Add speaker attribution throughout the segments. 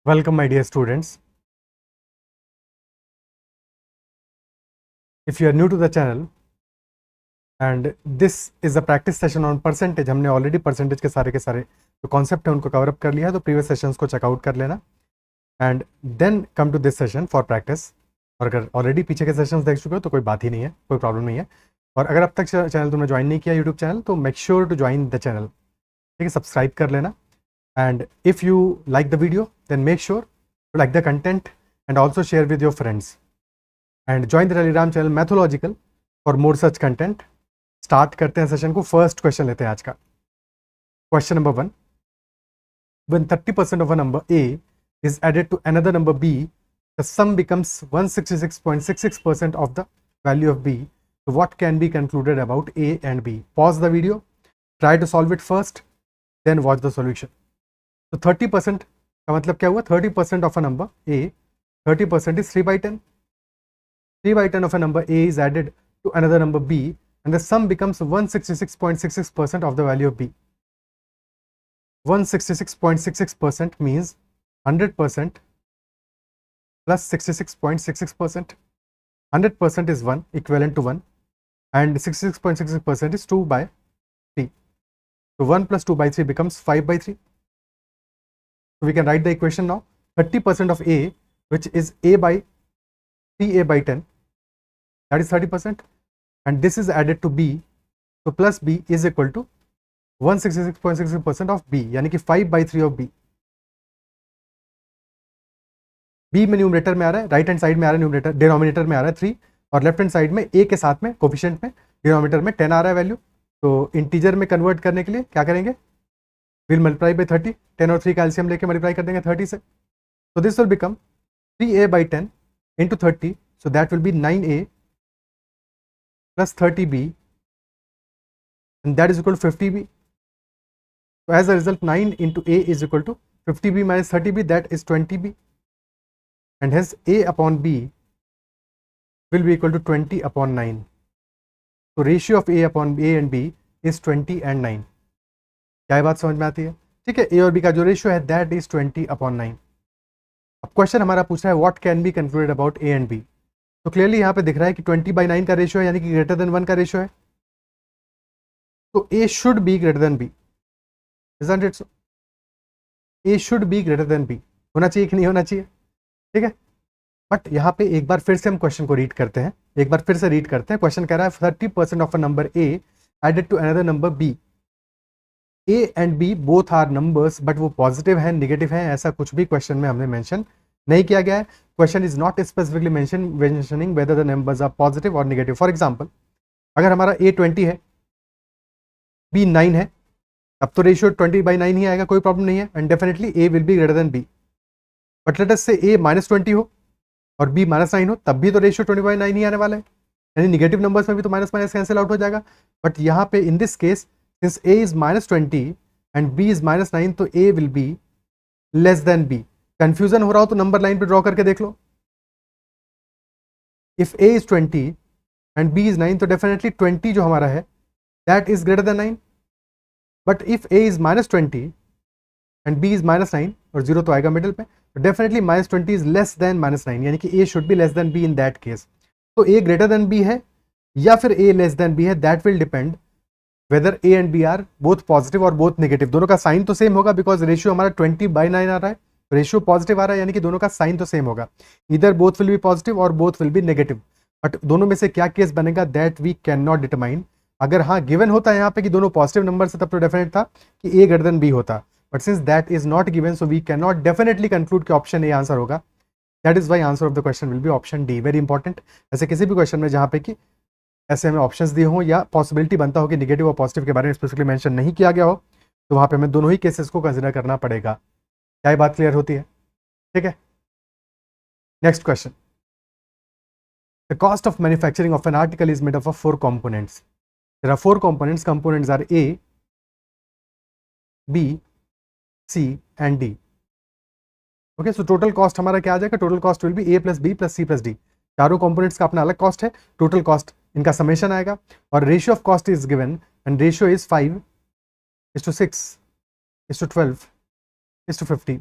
Speaker 1: Welcome, my dear students. If you are new to the channel and this is a practice session on percentage, हमने already percentage के सारे जो concept है उनको cover up कर लिया है, तो प्रीवियस सेशंस को चेकआउट कर लेना and then come to this session for practice. और अगर ऑलरेडी पीछे के सेशंस देख चुके हो तो कोई बात ही नहीं है, कोई प्रॉब्लम नहीं है। और अगर अब तक चैनल तुमने ज्वाइन नहीं किया यूट्यूब चैनल तो make sure to join the channel, ठीक है, सब्सक्राइब कर लेना। And if you like the video then make sure to like the content and also share with your friends and join the Telegram channel Mathological for more such content. Start करते हैं session को। First question लेते हैं आज का। Question number 1, when 30% of a number a is added to another number b, the sum becomes 166.66% of the value of b. So what can be concluded about a and b? Pause the video, try to solve it first, then watch the solution. So 30% का मतलब क्या हुआ? 30% of a number a, 30% is 3/10. 3/10 of a number a is added to another number b and the sum becomes 166.66% of the value of b. 166.66% means 100% plus 66.66%. 100% is 1, equivalent to 1, and 66.66% is 2/3. So 1 plus 2/3 becomes 5/3. So we can write the equation now. 30% of a, which is a by 3a/10, that is 30%, and this is added to b, so plus b is equal to 166.66% of b, यानी कि 5/3 of b. b में numerator में आ रहा है, right hand side में आ रहा है numerator, denominator में आ रहा है 3 और लेफ्ट हैंड साइड में a के साथ में कोफिशिएंट में डिनोमिनेटर में 10 आ रहा है वैल्यू। तो इंटीजर में कन्वर्ट करने के लिए क्या करेंगे? विल मल्टीप्लाई बाई 30, 10 और 3 का एलसीएम लेके मल्टीप्लाई कर देंगे 30 से। तो this will become 3a/10 into 30, so that will B 9a plus 30b and that is equal to 50b. So as a result 9 into a is equal to 50b minus 30b, that is 20b, and hence a upon b will be equal to 20 upon 9. So ratio of a upon a and b is 20 and 9. क्या बात समझ में आती है? ठीक है, a और b का जो रेशियो है that is 20 upon 9. अब क्वेश्चन हमारा पूछ रहा है what can be concluded about a and b. तो क्लियरली यहाँ पे दिख रहा है कि 20/9 का रेशियो है, यानी कि ग्रेटर देन 1 का रेशियो है, तो a should be greater than b, isn't it so? a should be greater than b होना चाहिए कि नहीं होना चाहिए? ठीक है, बट यहाँ पे एक बार फिर से हम क्वेश्चन को रीड करते हैं, एक बार फिर से रीड करते हैं। क्वेश्चन कह रहा है 30% of a number a added to another number b. a and b both are numbers, but वो पॉजिटिव है नेगेटिव है ऐसा कुछ भी क्वेश्चन में हमने मेंशन नहीं किया गया है। Question is not specifically mentioning whether the numbers are positive और नेगेटिव। फॉर एग्जांपल, अगर हमारा a 20 है, b 9 है, अब तो रेशियो 20/9 ही आएगा, कोई प्रॉब्लम नहीं है, and definitely a will be greater than b। But let us से a -20 हो और b -9 हो, तब भी तो रेशियो 20/9 ही आने वाला है, यानी नेगेटिव नंबर्स में भी तो माइनस माइनस कैंसिल आउट हो जाएगा। बट यहाँ पे in this case since a is -20 and b is -9, तो a will be less than b। Confusion हो रहा हो तो नंबर लाइन पे ड्रॉ करके देख लो। If a is 20 and b is 9, तो डेफिनेटली 20 जो हमारा है that is greater than 9। But if a is -20 and b is -9, और 0 तो आएगा मिडिल पे, तो डेफिनेटली -20 इज लेस देन -9, यानी कि a should be less than b in that case. तो a ग्रेटर देन b है या फिर a लेस देन b है, that will depend whether a and b are both positive और both negative. दोनों का साइन तो सेम होगा बिकॉज रेशियो हमारा 20/9 आ रहा है, रेशियो पॉजिटिव आ रहा है, यानी कि दोनों का साइन तो सेम होगा। इधर बोथ विल बी पॉजिटिव और both will be negative, but दोनों में से क्या केस बनेगा that we can not determine. अगर हाँ गिवन होता है यहाँ पे कि दोनों पॉजिटिव नंबर से, तब तो डेफिनेट था कि a ग्रेटर देन b होता, but since that is not given so we can not definitely conclude कि ऑप्शन ए आंसर होगा। That is why answer of the question will be option D. Very important, ऐसे किसी भी question में जहाँ पे कि ऐसे हमें ऑप्शंस दिए हों या पॉसिबिलिटी बनता हो कि नेगेटिव और पॉजिटिव के बारे में स्पेसिफिकली मेंशन नहीं किया गया हो, तो वहाँ पे हमें दोनों ही केसेस को कंसिडर करना पड़ेगा। क्या ये बात क्लियर होती है? ठीक है, next question. The cost of manufacturing of an article is made up of 4 components. There are 4 components. Components are A, B, C and D. Okay, so total cost हमारा क्या आ जाएगा? Total cost will be A plus B plus C plus D. चारों components का अपना अलग cost है, total cost इनका summation आएगा, और ratio of cost is given and ratio is 5:6:12:50.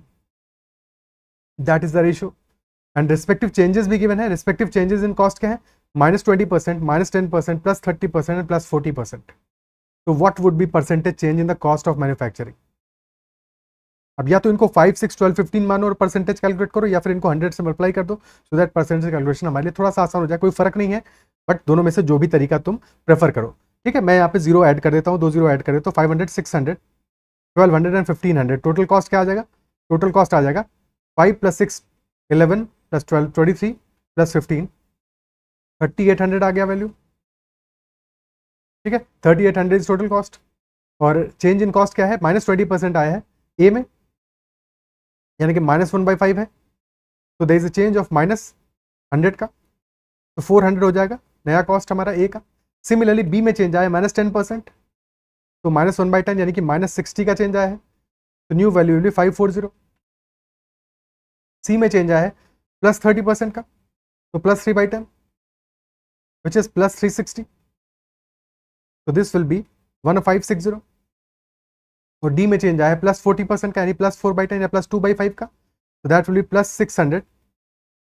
Speaker 1: That is the ratio. And respective changes भी given है। रिस्पेक्टिव चेंजेस इन कॉस्ट क्या है? -20%, -10%, +30% एंड +40%। तो what would be percentage change in the cost of manufacturing? अब या तो इनको 5, 6, 12, 15 मानो और परसेंटेज कैलकुलेट करो, या फिर इनको 100 से मल्टीप्लाई कर दो, सो दैट परसेंटेज कैलकुलेशन हमारे लिए थोड़ा सा आसान हो जाए। कोई फर्क नहीं है, बट दोनों में से जो भी तरीका तुम प्रेफर करो। ठीक है, मैं यहाँ पे 0 ऐड कर देता हूँ, 2 0 ऐड कर देता हूँ। 500, 600, 1200 एंड 1500, टोटल कॉस्ट क्या आ जाएगा? टोटल कॉस्ट आ जाएगा 5 + 6 11 + 12 23 + 15 3800 आ गया वैल्यू। ठीक है, 3800 इज टोटल कॉस्ट। और चेंज इन कॉस्ट क्या है? -20% आया है ए में, यानी कि -1/5 है। तो there is a change of -100 का, तो 400 हो जाएगा नया कॉस्ट हमारा ए का। सिमिलरली बी में चेंज आया -10%, तो -1/10 यानी कि -60 का चेंज आया है, तो न्यू वैल्यू विल बी 540। सी में चेंज आया है +30% का, तो +3/10 विच इज +360, तो दिस विल बी 1560। और डी में चेंज आया है +40% का, यानी +4/10 या +2/5 का, तो दैट विल बी +600,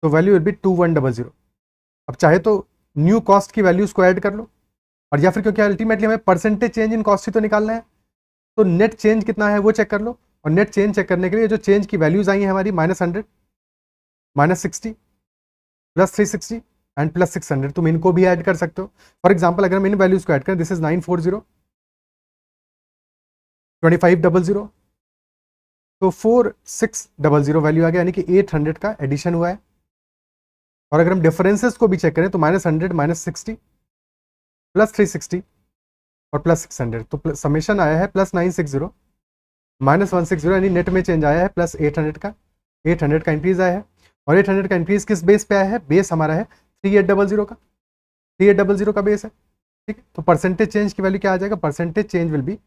Speaker 1: तो वैल्यू विल बी 2100। अब चाहे तो न्यू कॉस्ट की वैल्यूज को ऐड कर लो, और या फिर क्योंकि अल्टीमेटली हमें परसेंटेज चेंज इन कॉस्ट ही तो निकालना है, तो नेट चेंज कितना है वो चेक कर लो। और नेट चेंज चेक करने के लिए जो चेंज की वैल्यूज आई हैं हमारी -100, -60, +360 एंड +600, तुम इनको भी ऐड कर सकते हो। फॉर एग्जाम्पल अगर हम इन वैल्यूज को ऐड करें, दिस इज 940, 2500, तो 4600 वैल्यू आ गया, यानी कि 800 का एडिशन हुआ है। और अगर हम डिफरेंसेस को भी चेक करें तो -100, -60, +360 और +600, तो समेशन आया है +960, -160, यानी नेट में चेंज आया है +800 का। 800 का इंक्रीज आया है, और 800 का इंक्रीज किस बेस पे आया है? बेस हमारा है 3800 का, 3800 का बेस है। ठीक है, तो परसेंटेज चेंज की वैल्यू क्या आ जाएगा? Percentage change will be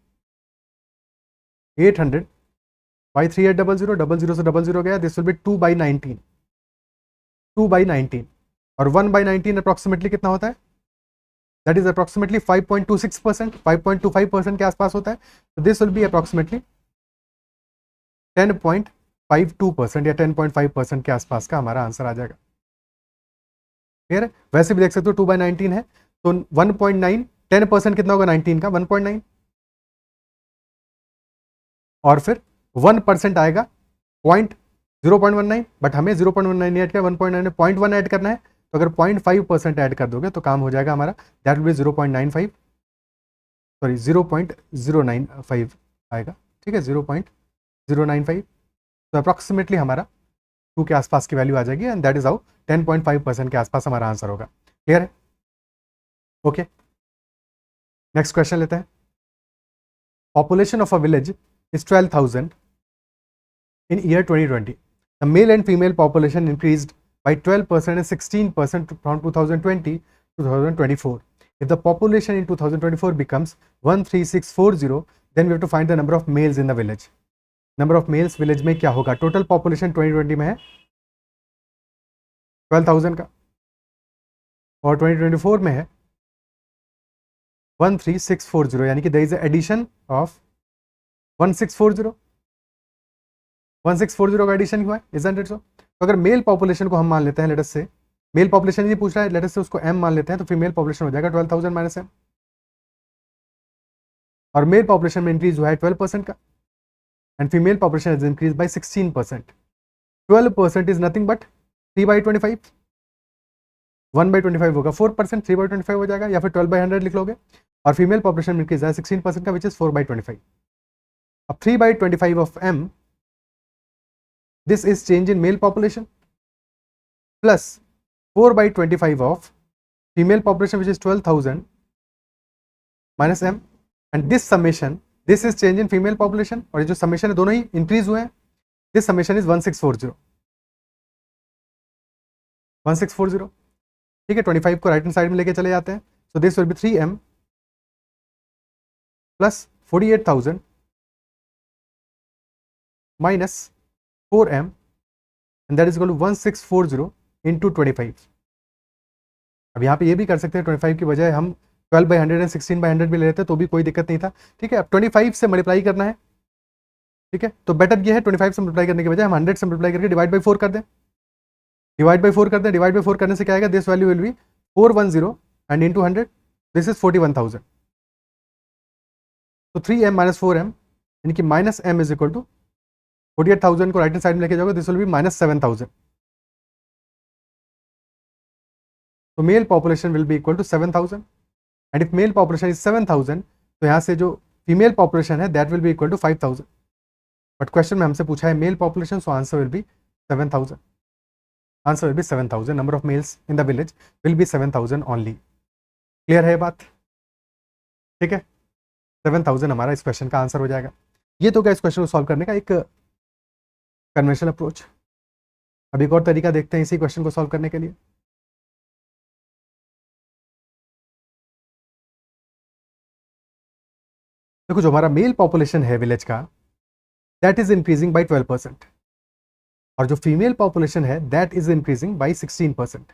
Speaker 1: 800 by 3800, 00 से 00 गया, दिस विल बी 2/19, 2/19। और 1/19 अप्रॉक्सीमेटली कितना होता है? दैट इज अप्रॉक्सीमेटली 5.26%, 5.25% के आसपास होता है। तो दिस विल बी अप्रॉक्सीमेटली 10.52% या 10.5% के आसपास का हमारा आंसर आ जाएगा। क्लियर है? वैसे भी देख सकते हो 2/19 है, तो 1.9, 10% कितना होगा 19 का? 1.9, और फिर 1% आएगा 0.19, बट हमें 0.19 ऐड करना, 1.9 0.1 ऐड करना है, तो अगर 0.5% ऐड कर दोगे तो काम हो जाएगा हमारा। दैट विल बी 0.95, सॉरी 0.095 आएगा। ठीक है, 0.095, तो अप्रॉक्सीमेटली हमारा 2 के आसपास की वैल्यू आ जाएगी, एंड दैट इज हाउ 10.5% के आसपास हमारा आंसर होगा। क्लियर है? ओके, नेक्स्ट क्वेश्चन लेते हैं। Population of a village is 12,000 in year 2020. The male and female population increased by 12% and 16% from 2020 to 2024. If the population in 2024 becomes 13640, then we have to find the number of males in the village. Number of males village में क्या होगा? Total population 2020 में है 12,000 का, और 2024 में है 13640, यानी कि there is an addition of 1640, 1640 का एडिशन हुआ है, इजंट इट सो? तो अगर मेल पॉपुलेशन को हम मान लेते हैं, लेट अस से मेल पॉपुलेशन ये पूछ रहा है, लेट अस से उसको m मान लेते हैं, तो फीमेल पॉपुलेशन हो जाएगा 12,000 माइनस m, और मेल पॉपुलेशन में इंक्रीज हुआ है 12% का, and female population is increase by 16%। 12% is nothing but 3/25, 1/25 होगा 4%, 3/25 हो जाएगा, या फिर 12/100 लिख लोगे, और फीमेल पॉपुलेशन में इंक्रीज है 16% का, विच इज 4/25। अब 3/25 of m, this is change in male population, plus 4/25 of female population, which is 12,000 minus m, and this summation, this is change in female population, और ये जो summation है दोनों ही increase हुए हैं, this summation is 1640, 1640। ठीक है, 25 को राइट हैंड साइड में लेके चले जाते हैं, so this will be 3m plus 48,000 minus 4m, and that is equal to 1640 into 25। अब यहाँ पे ये भी कर सकते हैं, 25 की बजाय हम 12/100 एंड 16/100 भी ले लेते तो भी कोई दिक्कत नहीं था। ठीक है, अब 25 से मल्टीप्लाई करना है, ठीक है, तो बेटर ये है 25 से मल्टीप्लाई करने के बजाय हम 100 से मल्टीप्लाई करके डिवाइड बाई 4 कर दें। डिवाइड बाई 4 कर दें, डिवाइड बाई 4 करने से क्या आएगा, this value will be 410 and into 100 this is 41,000। तो 3m माइनस 4m यानी कि minus m is equal to 48,000 को राइट हैंड साइड में लेके जाओगे, दिस विल बी माइनस 7,000। तो male population will be equal to 7,000 and if male population is 7,000 तो यहाँ से जो फीमेल पॉपुलेशन है that will be equal to 5,000। But question में हमसे पूछा है male population, so answer will be 7,000। Answer will be 7,000। Number of males in the village will be 7,000 only. Clear है बात? ठीक है, 7,000 हमारा इस क्वेश्चन का आंसर हो जाएगा। ये तो क्या इस क्वेश्चन को सॉल्व करने का एक कन्वेंशनल अप्रोच। अब एक और तरीका देखते हैं इसी क्वेश्चन को सॉल्व करने के लिए। देखो जो हमारा मेल पॉपुलेशन है विलेज का दैट इज इंक्रीजिंग बाई 12% और जो फीमेल पॉपुलेशन है दैट इज इंक्रीजिंग बाई 16%।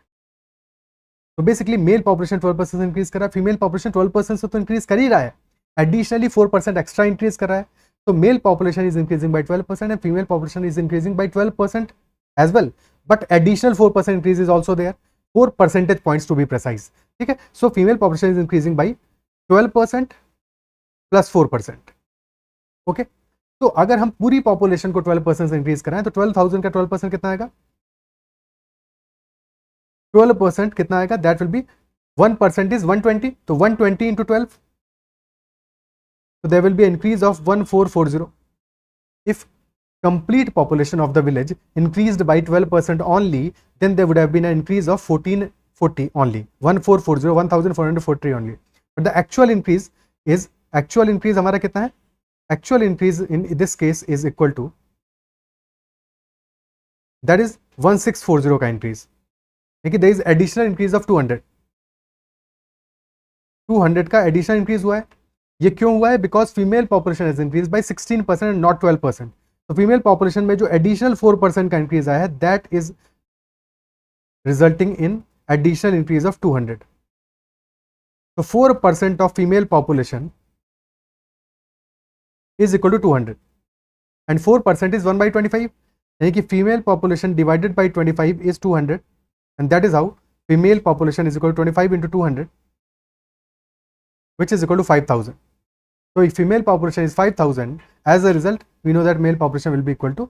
Speaker 1: तो बेसिकली मेल पॉपुलेशन 12% इंक्रीज कर रहा है, फीमेल पॉपुलेशन 12% से तो इंक्रीज कर ही रहा है, एडिशनली 4% एक्स्ट्रा इंक्रीज कर रहा है। तो male population is increasing by 12% and female population is increasing by 12% as well, but additional 4% increase is also there, 4 percentage points to be precise. ठीक है, so female population is increasing by 12% plus 4%। Okay, तो अगर हम पूरी population को 12% से increase कराएं तो 12,000 का 12% कितना आएगा, 12% कितना आएगा, दैट विल बी 1% इज 120, तो 120 into 12, so there will be an increase of 1440. If complete population of the village increased by 12% only, then there would have been an increase of 1440 only, 1440, 1440 only. But the actual increase हमारा कितना है, actual increase in this case is equal to, that is 1640 का increase, लेकिन there is additional increase of 200 का additional increase हुआ है। ये क्यों हुआ है, because female population has increase by 16% and not 12%। तो फीमेल पॉपुलेशन में जो एडिशनल 4% का इंक्रीज आया है that is resulting in additional increase of 200। तो 4% of female population is equal to 200 and 4% is 1/25, यानी कि female population divided by 25 is 200 and that is how female population is equal to 25 into 200 which is equal to 5,000. So if female population is 5,000, as a result, we know that male population will be equal to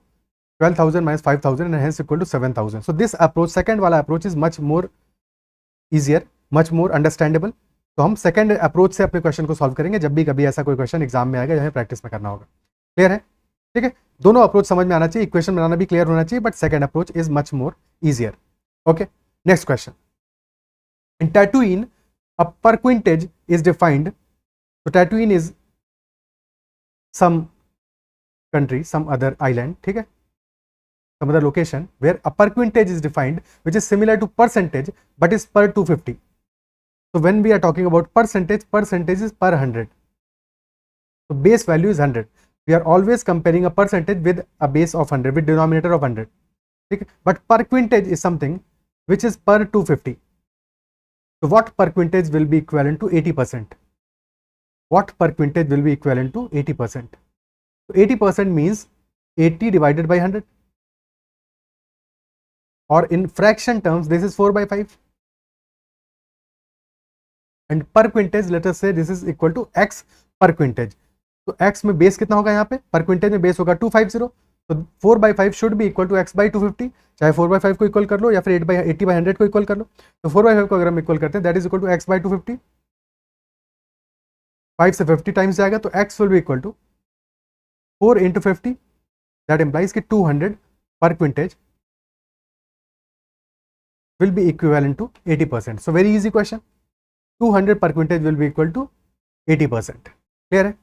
Speaker 1: 12,000 minus 5,000 and hence equal to 7,000. So this approach, second वाला approach is much more easier, much more understandable. तो हम second approach से अपने question को solve करेंगे जब भी कभी ऐसा कोई क्वेश्चन एग्जाम में आएगा, जहाँ प्रैक्टिस में करना होगा। क्लियर है? ठीक है, दोनों अप्रोच समझ में आना चाहिए, इक्वेशन बनाना भी क्लियर होना चाहिए, but second approach is much more easier. Okay, next question. In टैटूइन a percentage is defined, so Tatooine is some country, some other island, ठीक है, some other location where a percentage is defined which is similar to percentage but is per 250. So when we are talking about percentage is per 100, so base value is 100. We are always comparing a percentage with a base of 100, with denominator of 100, ठीक है, but percentage is something which is per 250. So what percentage will be equivalent to 80%? What percentage will be equivalent to 80%? So 80% means 80 divided by 100, or in fraction terms this is 4/5, and percentage let us say this is equal to x percentage. तो x में base कितना होगा, यहाँ पे percentage में base होगा 250, तो 4/5 should be equal to x by 250, चाहे 4/5 को इक्वल कर लो या फिर 80/100 को इक्वल कर लो। तो 4/5 को अगर हम इक्वल करते हैं that is equal to x by 250, 5 से 50 टाइम्स जाएगा तो x will be equal to 4 into 50, that implies कि 200 percentage will be equivalent to 80%। So very easy question, 200 percentage will be equal to 80%। Clear है?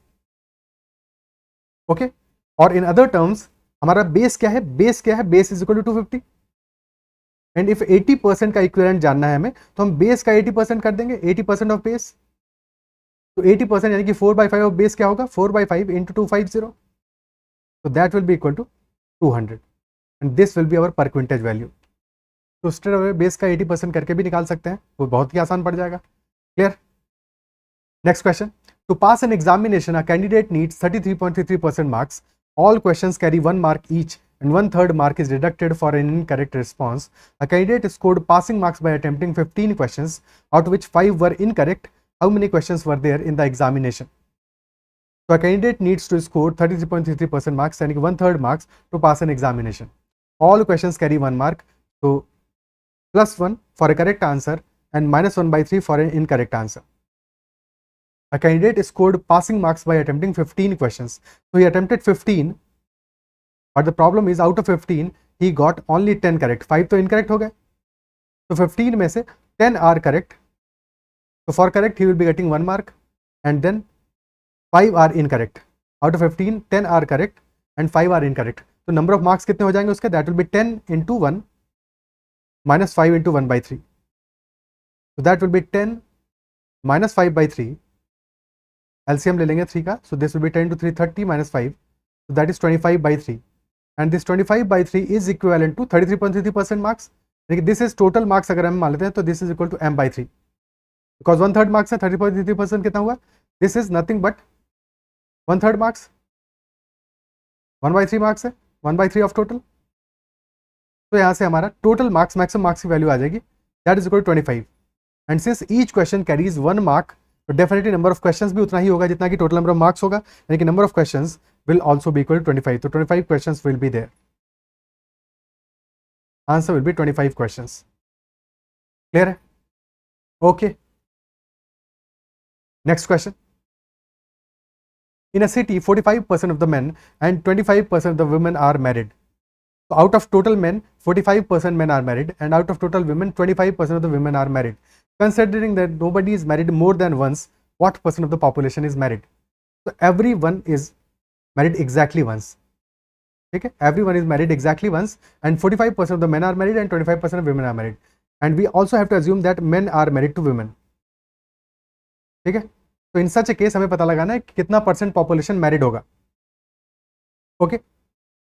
Speaker 1: Okay, और in other terms हमारा base क्या है, base is equal to 250 and if 80% का equivalent जानना है हमें तो हम बेस का 80% कर देंगे, 80% ऑफ बेस, तो 80% यानी कि 4/5 ऑफ बेस क्या होगा, 4/5 इंटू 250, तो that will be equal to 200 and this will be our percentage value. तो स्ट्रेट अवे बेस का 80% करके भी निकाल सकते हैं, वो बहुत ही आसान पड़ जाएगा। Clear? Next question, to pass an examination a candidate needs 33.33% marks All questions carry 1 mark each and 1/3 mark is deducted for an incorrect response. A candidate scored passing marks by attempting 15 questions, out of which 5 were incorrect. How many questions were there in the examination? So a candidate needs to score 33.33% marks, यानी कि 1/3 marks to pass an examination. All questions carry 1 mark. So +1 for a correct answer and -1/3 for an incorrect answer. A candidate scored passing marks by attempting 15 questions. So he attempted 15, but the problem is out of 15 he got only 10 correct. 5 तो incorrect हो गए. So 15 में से 10 are correct. So for correct he will be getting 1 mark, and then 5 are incorrect. Out of 15 10 are correct and 5 are incorrect. तो number of marks कितने हो जाएंगे उसके? That will be 10 into 1 minus 5 into 1/3. So that will be 10 minus 5/3. LCM ले लेंगे 3 का. So this will be 10 to 3 30 minus 5. So that is 25/3. And this 25/3 is equivalent to 33.33% marks. लेकिन this is total marks अगर हम मान लेते हैं तो this is equal to m/3. Because 1/3 marks है, 33.33% कितना हुआ? This is nothing but 1/3 marks. 1/3 marks है, 1/3 of total. तो यहाँ से हमारा total marks, maximum marks की वैल्यू आ जाएगी. That is equal to 25. And since each question carries 1 mark, तो डेफिनेटली नंबर ऑफ क्वेश्चंस भी उतना ही होगा जितना कि टोटल नंबर ऑफ मार्क्स होगा, यानी कि number of questions will also be equal to 25. तो 25 questions will be there. Answer will be 25 questions. Clear है? Okay. Next question. In a city 45% of the men and 25% of the women are married. So out of total men, 45% men are married, and out of total women, 25% of the women are married. Considering that nobody is married more than once, what percent of the population is married? So everyone is married exactly once. Okay, everyone is married exactly once, and 45% of the men are married and 25% of women are married. And we also have to assume that men are married to women. ठीक है? तो in such a case हमें पता लगाना है कि कितना percent population married होगा. ओके.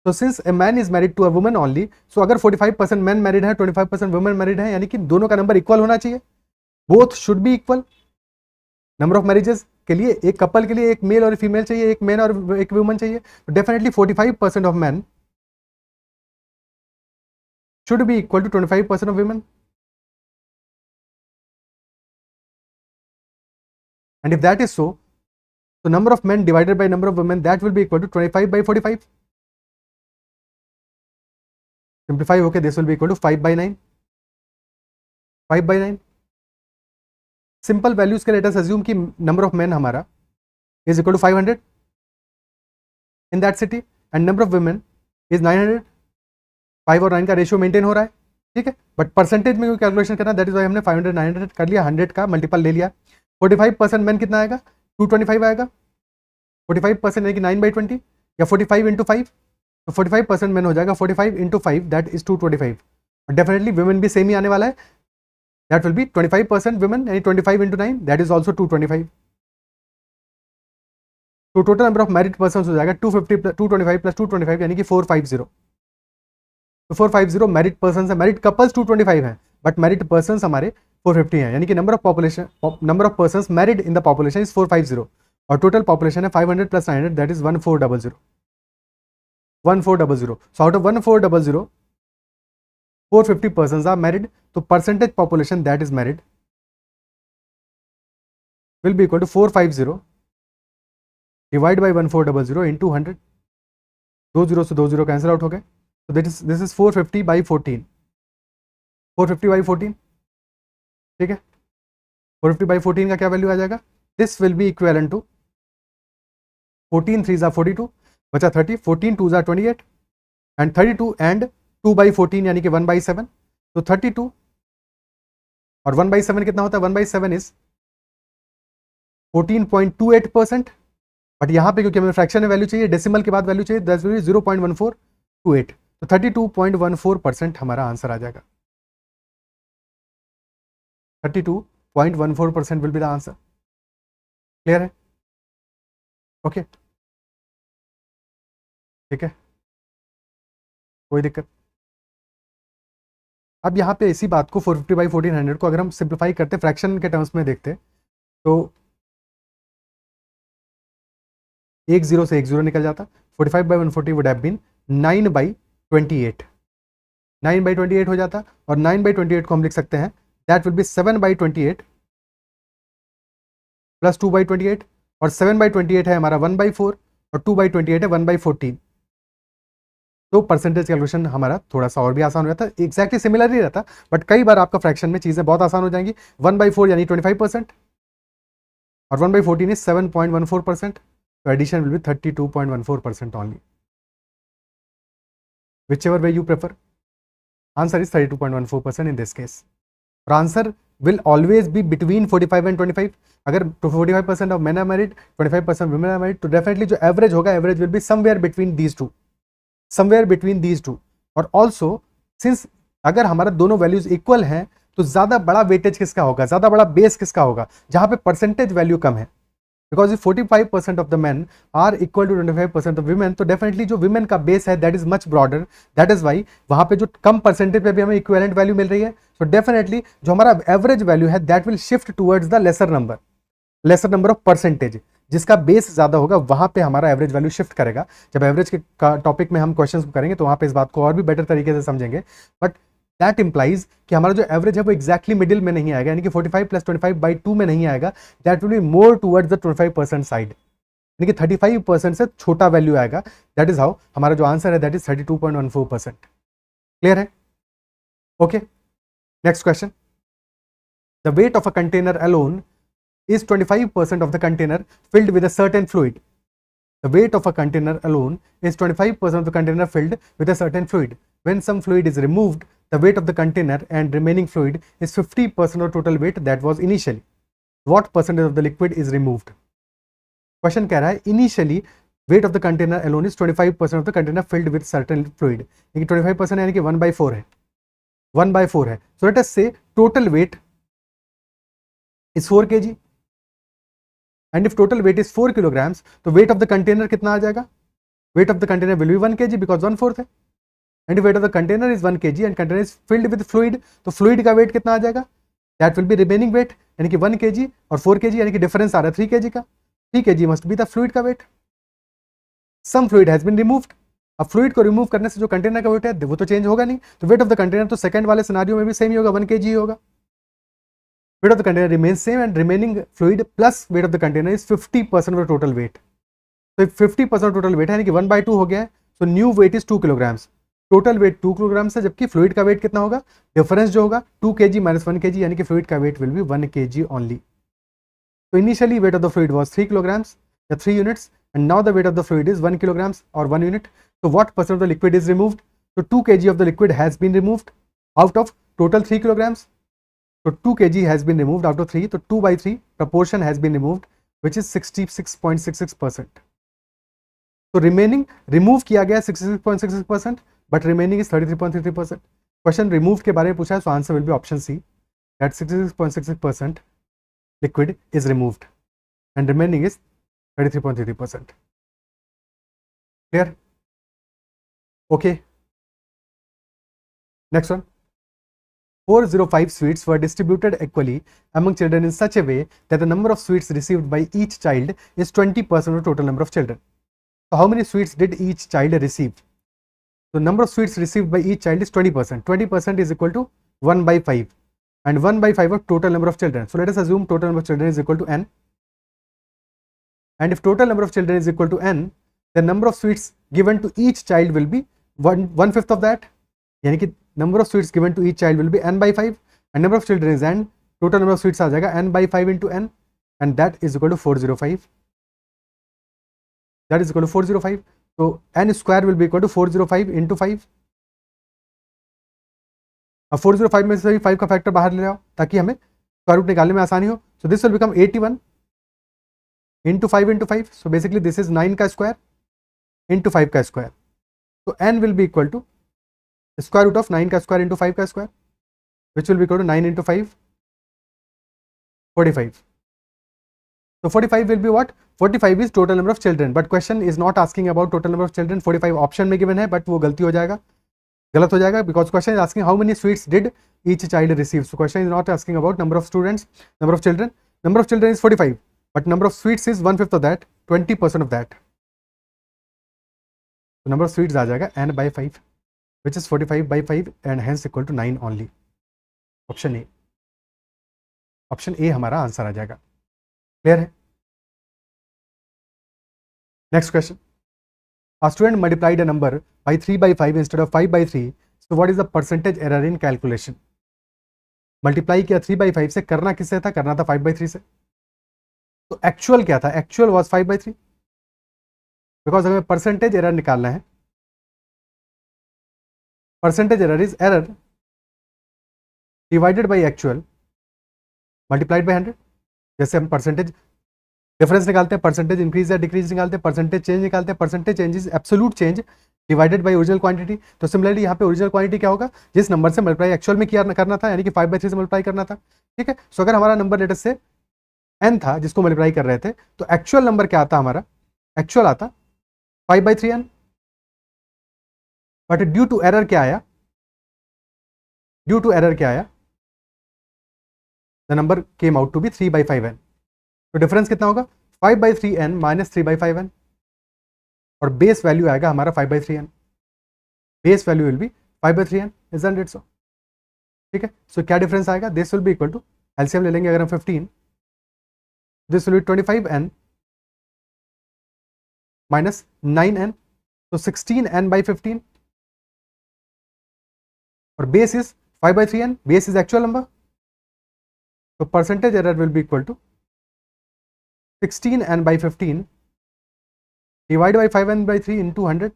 Speaker 1: तो since a man is married to a woman only, so अगर 45% मैन मैरिड है, 25% वुमेन मैरिड है, यानी कि दोनों का नंबर इक्वल होना चाहिए. Both should be equal. Number of marriages के लिए एक कपल के लिए एक मेल और फीमेल चाहिए, एक मैन और एक वुमन चाहिए. तो definitely 45% of man should be equal to 25% of women. And if that is so, तो number of man divided by number of women, that will be equal to 25/45. Simplify होके this will be equal to 5/9. 5/9. Simple values के let us assume कि number of men हमारा is equal to 500 in that city and number of women is 900. 5 और 9 का ratio maintain हो रहा है. ठीक है, बट परसेंटेज में कैलकुलेशन करना, दैट इज वाई हमने 500 900 कर लिया, 100 का मल्टीपल ले लिया. 45% मैन कितना आएगा? 225 आएगा. 45% यानी कि 9/20 या 45 इंटू 5. तो 45% मैन हो जाएगा. 45 इंटू 5 दैट इज 225. और डेफिनेटली वुमेन भी सेम ही आने वाला है. दैट विल बी 25% वुमेन, यानी 25 इंटू 9 दैट इज ऑल्सो 225. तो total number of married person हो जाएगा 225 प्लस 225 यानी कि 450. तो 450 मैरिड पर्सन है. मैरिड कपल्स 225 हैं, बट मैरिड पर्सन हमारे 450 हैं, यानी कि number of person married in the population is 450. और टोटल पॉपुलेशन है 500 plus 900 that is 1400. 1400. So out of 1400, 450 persons are married. So percentage population that is married will be equal to 450 divided by 1400 into 100. 2 0 से 2 0 cancel out हो गए. So this is 450/14. 450/14. ठीक है, 450/14 का क्या value आ जाएगा? This will be equivalent to 14 3s are 42, बचा 30, 14 2s are 28 and 32 and 2/14 यानी कि 1/7. तो 32 और 1/7 कितना होता है? 1/7 इज 14.28%. बट यहाँ पे क्योंकि हमें फ्रैक्शन में वैल्यू चाहिए, डेसिमल के बाद वैल्यू चाहिए, 0.1428. तो 32.14% हमारा आंसर आ जाएगा. 32.14% will be the answer. Clear है? ओके. ठीक है, कोई दिक्कत? अब यहाँ पे इसी बात को 450/1400 को अगर हम सिंप्लीफाई करते, फ्रैक्शन के टर्म्स में देखते, तो एक जीरो से एक जीरो निकल जाता, 45/140 वुड हैव बीन 9/28, 9/28 हो जाता, और 9/28 को हम लिख सकते हैं दैट विल बी 7/28 प्लस 2/28, और 7/28 है हमारा 1/4, और 2/28 है 1/14। तो परसेंटेज कैलकुलेशन हमारा थोड़ा सा और भी आसान हो जाता है, एक्जैक्टली सिमिलर ही रहता, बट कई बार आपका फ्रैक्शन में चीजें बहुत आसान हो जाएंगी। 1/4 यानी 25%, और 1/14 इज 7.14%, तो addition will be 32.14% only, whichever way you prefer. Answer is 32.14% in this case. और answer will always be between 45 and 25. अगर 45% of men are married, 25% women are married, तो डेफिनेटली जो एवरेज होगा, average will be somewhere between these two, somewhere between these two. और also since अगर हमारा दोनों values equal हैं, तो ज्यादा बड़ा वेटेज किसका होगा, ज्यादा बड़ा बेस किसका होगा, जहां पे परसेंटेज वैल्यू कम है। Because if 45% of the men are equal to 25% of women, तो डेफिनेटली जो women का बेस है that is much broader, that is why वहां पे जो कम परसेंटेज पे भी हमें इक्विवेलेंट वैल्यू मिल रही है। सो डेफिनेटली जो हमारा एवरेज वैल्यू है that will shift towards the lesser number of percentage, जिसका बेस ज्यादा होगा वहां पे हमारा एवरेज वैल्यू शिफ्ट करेगा। जब एवरेज के टॉपिक में हम क्वेश्चंस को करेंगे तो वहां पे इस बात को और भी बेटर तरीके से समझेंगे, बट दैट इंप्लाइज कि हमारा जो एवरेज है वो एक्जैक्टली मिडिल में नहीं आएगा, यानी कि 45 + 25/2 में नहीं आएगा, that will be more towards the 25% side, यानी कि 35% से छोटा वैल्यू आएगा। दैट इज हाउ हमारा जो आंसर है दैट इज 32.14%। क्लियर है? Okay, next question. The weight of a container alone is 25% of the container filled with a certain fluid. The weight of a container alone is 25% of the container filled with a certain fluid. When some fluid is removed, the weight of the container and remaining fluid is 50% of total weight that was initially. What percentage of the liquid is removed? Question कह रहा है initially weight of the container alone is 25% of the container filled with certain fluid. यानी 25% यानी कि 1/4 है, 1/4 है. So let us say total weight is 4 kg. And if total weight is 4 kilograms, तो weight of the container कितना आ जाएगा? Weight of the container will be 1 kg because 1/4 है. And if weight of the container is 1 kg and container is filled with fluid, तो fluid का weight कितना आ जाएगा? That will be remaining weight, यानी कि 1 kg और 4 kg, यानी कि difference आ रहा है 3 kg का. 3 kg must be the fluid का weight. Some fluid has been removed. अब fluid को remove करने से जो container का weight है वो तो change होगा नहीं, तो weight of the container तो second वाले scenario में भी same ही होगा, 1 kg ही होगा. Weight of the container remains same and remaining fluid plus weight of the container is 50% of the total weight. So if 50% of total weight है यानी कि 1/2 हो गया है, so new weight is 2 kilograms. Total weight 2 kilograms है, जबकि fluid का weight कितना होगा? Difference जो होगा 2 kg minus 1 kg, यानी कि fluid का weight will be 1 kg only. So initially weight of the fluid was 3 kilograms या 3 units, and now the weight of the fluid is 1 kilograms or 1 unit. So what percent of the liquid is removed? So 2 kg of the liquid has been removed out of total 3 kilograms. So 2 kg has been removed out of 3, so 2/3 proportion has been removed, which is 66.66%. So remaining remove किया गया 66.66%, but remaining is 33.33%. Question removed के बारे में पूछा है, so answer will be option C, that 66.66% liquid is removed and remaining is 33.33%. Clear? Okay. Next one. 405 sweets were distributed equally among children in such a way that the number of sweets received by each child is 20% of the total number of children. So how many sweets did each child receive? The number of sweets received by each child is 20%. 20% is equal to 1/5, and 1/5 of total number of children. So let us assume total number of children is equal to n. And if total number of children is equal to n, the number of sweets given to each child will be 1/5 of that. यानी कि number of sweets given to each child will be n/5, and number of children is n. Total number of sweets आ जाएगा n/5 into n, and that is equal to 405. That is equal to 405. So n square will be equal to 405 into 5. अब 405 में से 5 का factor बाहर ले आओ ताकि हमें स्क्वायर रूट निकालने में आसानी हो. So this will become 81 into 5 into 5. So basically this is 9 का स्क्वायर into 5 का square. So n will be equal to square root of 9 का स्क्वायर into 5 का square, which will be equal to 9 into 5, 45. So 45 will be what? 45 is total number of children, but question is not asking about total number of children. 45 option में given है, but वो गलत हो जाएगा because question is asking how many sweets did each child receive. So question is not asking about number of students, number of children. Number of children is 45, but number of sweets is 1/5 of that, 20% of that. तो number of seats आ जाएगा n/5 which is 45/5 and hence equal to 9 only. Option A, option A हमारा answer आ जाएगा। Clear है? Next question, a student multiplied a number by 3/5 instead of 5/3, so what is the percentage error in calculation? Multiply किया 3/5 से, करना किससे था? करना था 5/3 से। तो एक्चुअल क्या था? एक्चुअल वाज 5/3, बिकॉज हमें परसेंटेज एरर निकालना है। Percentage error is error divided by actual multiplied by 100। जैसे हम परसेंटेज डिफरेंस निकालते हैं, परसेंटेज इंक्रीज या डिक्रीज निकालते हैं, परसेंटेज चेंज निकालते हैं, percentage change is absolute change divided by original quantity. तो सिमिलरली यहाँ पे ओरिजिनल क्वांटिटी क्या होगा? जिस नंबर से मल्टीप्लाई एक्चुअल में किया करना था, यानी कि 5/3 से मल्टीप्लाई करना था। ठीक है, सो अगर हमारा नंबर लेटर से n था जिसको मल्टीप्लाई कर रहे थे, तो एक्चुअल नंबर क्या आता? हमारा एक्चुअल आता 5/3n, but due to error क्या आया? ड्यू टू एरर क्या आया? The number came out to be 3/5n। तो डिफरेंस कितना होगा? 5/3n माइनस 3/5n, और बेस वैल्यू आएगा हमारा 5/3n। Base value will be 5/3n, isn't it so? ठीक है, सो क्या डिफरेंस आएगा? This will be equal to, LCM ले लेंगे अगर हम 15, this will B 25n minus 9n, तो 16n/15, और base is 5/3n, base is actual number, तो percentage error will be equal to 16n/15 divide by 5n/3 into 100।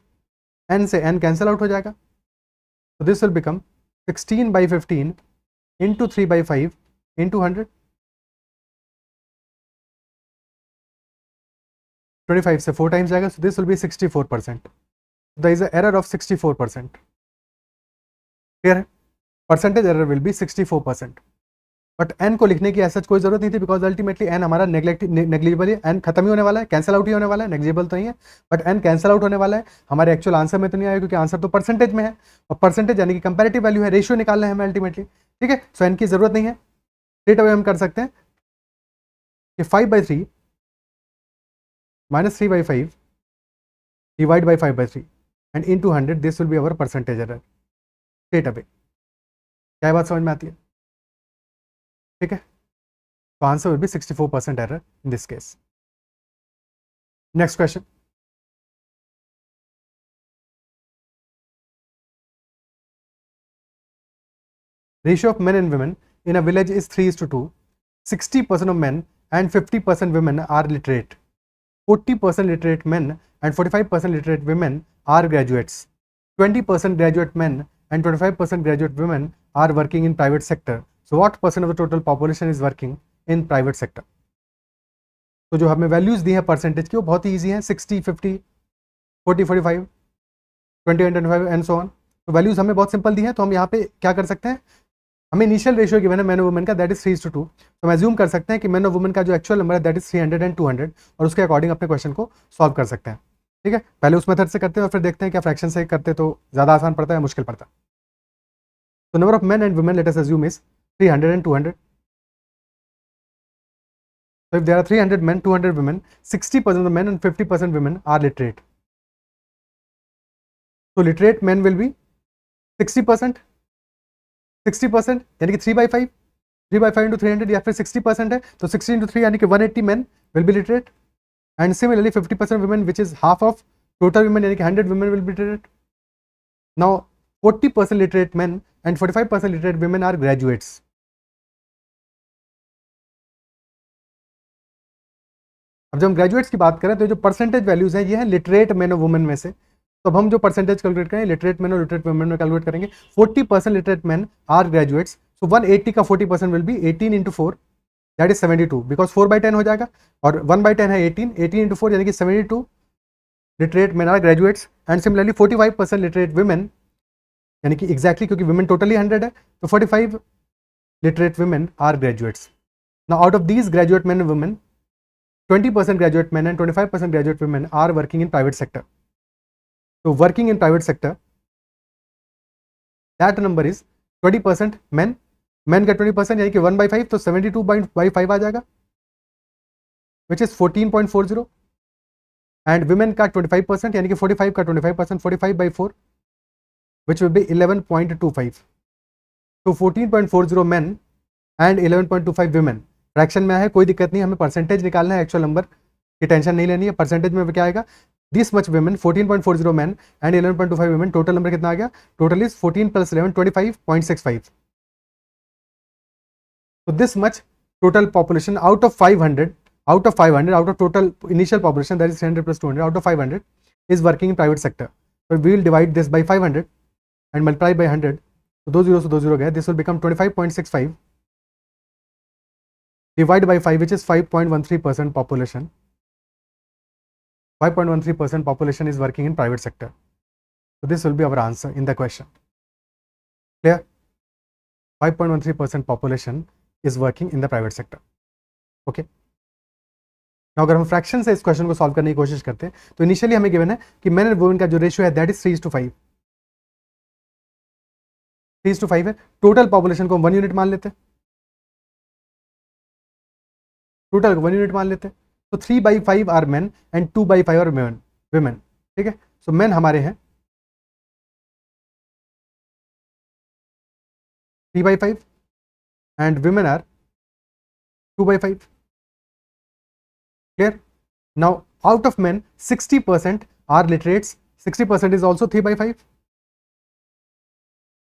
Speaker 1: n से n cancel out हो जाएगा, तो this will become 16/15 into 3/5 into 100। 25 से 4 times जाएगा, so this will be 64%। There is a error of 64%। Clear है? Percentage error will be 64%। But n को लिखने की ऐसा कोई जरूरत नहीं थी, बिकॉज अल्टीमेटली n हमारा नेग्लिजिबल है, n खत्म ही होने वाला है, कैंसिल आउट ही होने वाला है, नेग्लिजिबल तो नहीं है, बट n कैंसिल आउट होने वाला है। हमारे एक्चुअल आंसर में तो नहीं आएगा, क्योंकि आंसर तो परसेंटेज में है, और परसेंटेज यानी कि कंपैरेटिव वैल्यू है, रेशियो निकालना है हमें अल्टीमेटली। ठीक है, सो n की जरूरत नहीं है। स्ट्रेट अवे हम कर सकते हैं कि 5/3 minus 3/5 divide by 5/3 and into 100, this will be our percentage error. Straight away क्या बात समझ में आती है? ठीक है, तो answer will be 64% error in this case. Next question, ratio of men and women in a village is 3:2. 60% of men and 50% women are literate. 40% literate men and 45% literate women are graduates. 20% graduate men and 25% graduate women are working in private sector. So what percent of the total population is working in private sector? तो जो हमें values दी है percentage की, वो बहुत ही easy है, 60, 50, 40, 45, 20 and 25 and so on. तो values हमें बहुत सिंपल दी है, तो हम यहाँ पे क्या कर सकते हैं? हमें इनिशियल रेशियो गिवन है मैन और वुमेन का, दैट इज 3:2। तो हम एज्यूम कर सकते हैं कि मैन और वुमेन का जो एक्चुअल नंबर है दैट इज 300 एंड 200, और उसके अकॉर्डिंग अपने क्वेश्चन को सॉल्व कर सकते हैं। ठीक है, पहले उस मेथड से करते हैं और फिर देखते हैं क्या फ्रैक्शन से करते तो ज़्यादा आसान पड़ता है, मुश्किल पड़ता है। तो number of man and women late us assume is 300 and 200। So if there are 300 men, 200 women, 60% of the men and 50% women are literate. So literate men will be 60%, 60% यानी कि 3/5, 3/5 into 300 या फिर 60% है, तो 60 into 3 यानी कि 180 men will be literate, and similarly 50% women which is half of total women यानी कि 100 women will be literate. Now 40% literate men and 45% literate women are graduates. अब जब हम ग्रेजुएट्स की बात करें तो जो परसेंटेज वैल्यूज हैं ये है लिटरेट मैन और वुमेन में से। तो अब हम जो परसेंटेज कैलकुलेट करें लिटरेट मैन और लिटरेट वुमेन में कैलकुलेट करेंगे। 40% लिटरेट मैन आर ग्रेजुएट्स, सो 180 का 40% will be 18 into 4, that is 72, because 4/10 हो जाएगा, और 1/10 है 18, 18 इंटू 4 यानी कि 72 literate man are graduates. And similarly 45% literate women, यानी कि एग्जैक्टली क्योंकि वुमेन टोटली 100 है, तो 45 literate women are graduates. Now out of these graduate man and women, 20% graduate men and 25% graduate women are working in private sector. So working in private sector, that number is 20% men, men का 20% यानी कि 1/5, तो 72/5 आ जाएगा, which is 14.40। And women का 25% यानी कि 45 का 25%, 45/4 which will be 11.25. तो 14.40 मेन एंड 11.25 वुमेन. फ्रैक्शन में है, कोई दिक्कत नहीं, हमें परसेंटेज निकालना है, एक्चुअल नंबर की टेंशन नहीं लेनी है. परसेंटेज में क्या आएगा, this much women, 14.40 main and 11.25 women. Total number कितना आ गया, total is 14 + 11 25.65. So this much total population out of 500, out of total initial population, that is 300 + 200, out of 500 is working in private sector. So we will divide this by 500 and multiply by 100. So 2 zeros, 2 zero गए. This will become 25.65 divided by 5, which is 5.13% population. 5.13% population is working in private sector. So this will be our answer in the question. Clear? 5.13% population is working in the private sector. Okay. Now अगर हम fraction से इस question को solve करने की कोशिश करते हैं तो इनिशियली हमें गिवन है कि मेन एंड वुमेन का जो रेशियो है दैट इज 3:5. 3:5 है. टोटल पॉपुलेशन को 1 यूनिट मान लेते हैं, टोटल को 1 यूनिट मान लेते हैं. तो 3/5 are men and 2/5 are women. ठीक है. सो मेन हमारे हैं 3/5 and women are 2/5. Clear? Now out of men 60% are literates. 60% is also 3/5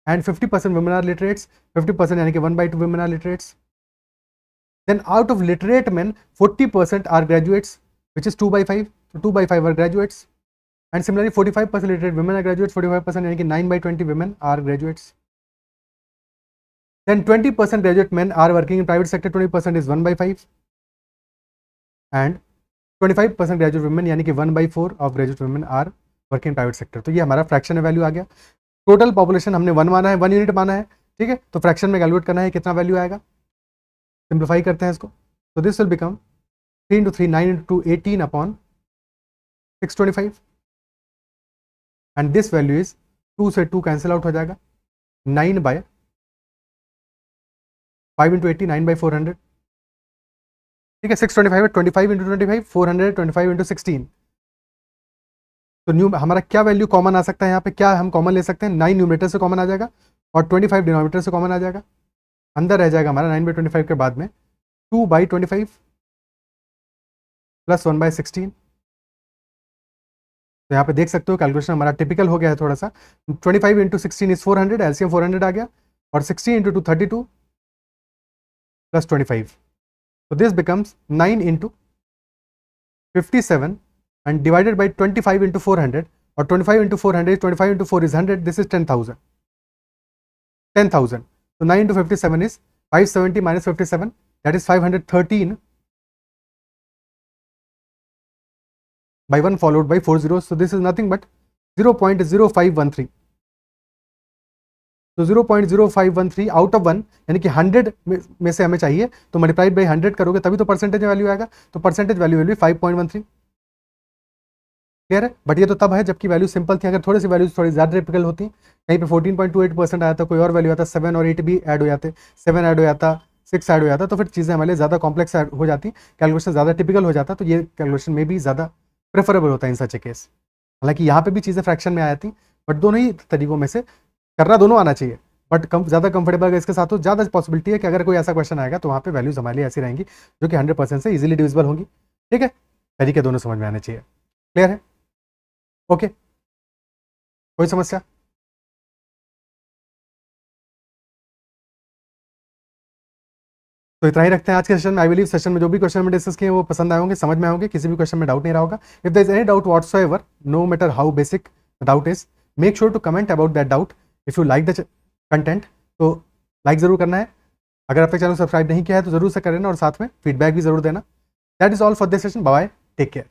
Speaker 1: and 50% women are literates. 50% यानी कि 1/2 women are literates. Then out of literate men 40% are graduates, which is 2/5. So 2/5 are graduates. And similarly 45% literate women are graduates. 45% यानी कि 9/20 women are graduates. Then 20% graduate men are working in private sector. 20% is 1/5 and 25% graduate women यानी कि 1/4 of graduate women are working in private sector. तो ये हमारा fraction में value आ गया. Total population हमने 1 माना है, 1 यूनिट माना है. ठीक है. तो फ्रैक्शन में कैलकुलेट करना है कितना वैल्यू आएगा. सिंप्लीफाई करते हैं इसको. तो this will become 3 × 3 9 × 2 18/625 and this value is 2 से 2 कैंसिल आउट हो जाएगा. 9/5 × 80 9/400. ठीक है. 625 है, 25 × 25 400, 25 × 16. तो न्यू हमारा क्या वैल्यू कॉमन आ सकता है यहाँ पे, क्या हम कॉमन ले सकते हैं. 9 न्यूमरेटर से कॉमन आ जाएगा और 25 डिनोमिनेटर से कॉमन आ जाएगा. अंदर रह जाएगा हमारा 9/25 के बाद में 2/25 + 1/16. तो यहाँ पे देख सकते हो कैलकुलेशन हमारा टिपिकल हो गया है थोड़ा सा. 25 × 16 इज 400, एलसीएम 400 आ गया और 16 × 2 32 + 25. So this becomes 9 × 57 and divided by 25 × 400 or 25 × 400 is 25 × 4 is 100. This is 10,000. 10,000. So 9 × 57 is 570 minus 57, that is 513 by 1 followed by 4 zeros. So this is nothing but 0.0513. तो 0.0513 आउट ऑफ 1 यानी कि 100 में से हमें चाहिए, तो मल्टीप्लाइड बाई 100 करोगे तभी तो परसेंटेज वैल्यू आएगा. तो percentage value will B 5.13. Clear है. बट ये तो तब है जबकि वैल्यू सिंपल थी. अगर थोड़ी सी वैल्यूज थोड़ी ज़्यादा टिपिकल होती, कहीं पे 14.28% आया था, कोई और वैल्यू आता, 7 और 8 भी ऐड हो जाते, 7 ऐड हो जाता, 6 ऐड हो जाता, तो फिर चीज़ें हमारे लिए ज़्यादा कॉम्प्लेक्स हो जाती, कैलकुलेशन ज़्यादा टिपिकल हो जाता. तो ये कैलकुलेशन में भी ज़्यादा प्रेफरेबल होता है इन सच ए केस. हालांकि यहाँ पे भी चीज़ें फ्रैक्शन में आ जाती, बट दोनों ही तरीकों में से करना दोनों आना चाहिए. बट ज़्यादा कंफर्टेबल इसके साथ हो, ज़्यादा पॉसिबिलिटी है कि अगर कोई ऐसा क्वेश्चन आएगा तो वहाँ पे वैल्यूज हमारे लिए ऐसी रहेंगी जो कि 100% से इजीली डिविजिबल होंगी. ठीक है. तरीके दोनों समझ में आने चाहिए. क्लियर है. ओके. कोई समस्या. तो इतना ही रखते हैं आज के सेशन में. आई बिलीव सेशन में जो भी क्वेश्चन में डिस्कस किए वो पसंद आए होंगे, समझ में आएंगे, किसी भी क्वेश्चन में डाउट नहीं रहा होगा. If there is any doubt whatsoever, no matter how basic the doubt is, make sure to comment about that doubt. If you like the content तो लाइक ज़रूर करना है. अगर आप चैनल सब्सक्राइब नहीं किया है तो ज़रूर से कर लेना और साथ में फीडबैक भी ज़रूर देना. That is all for this session. Bye, take care.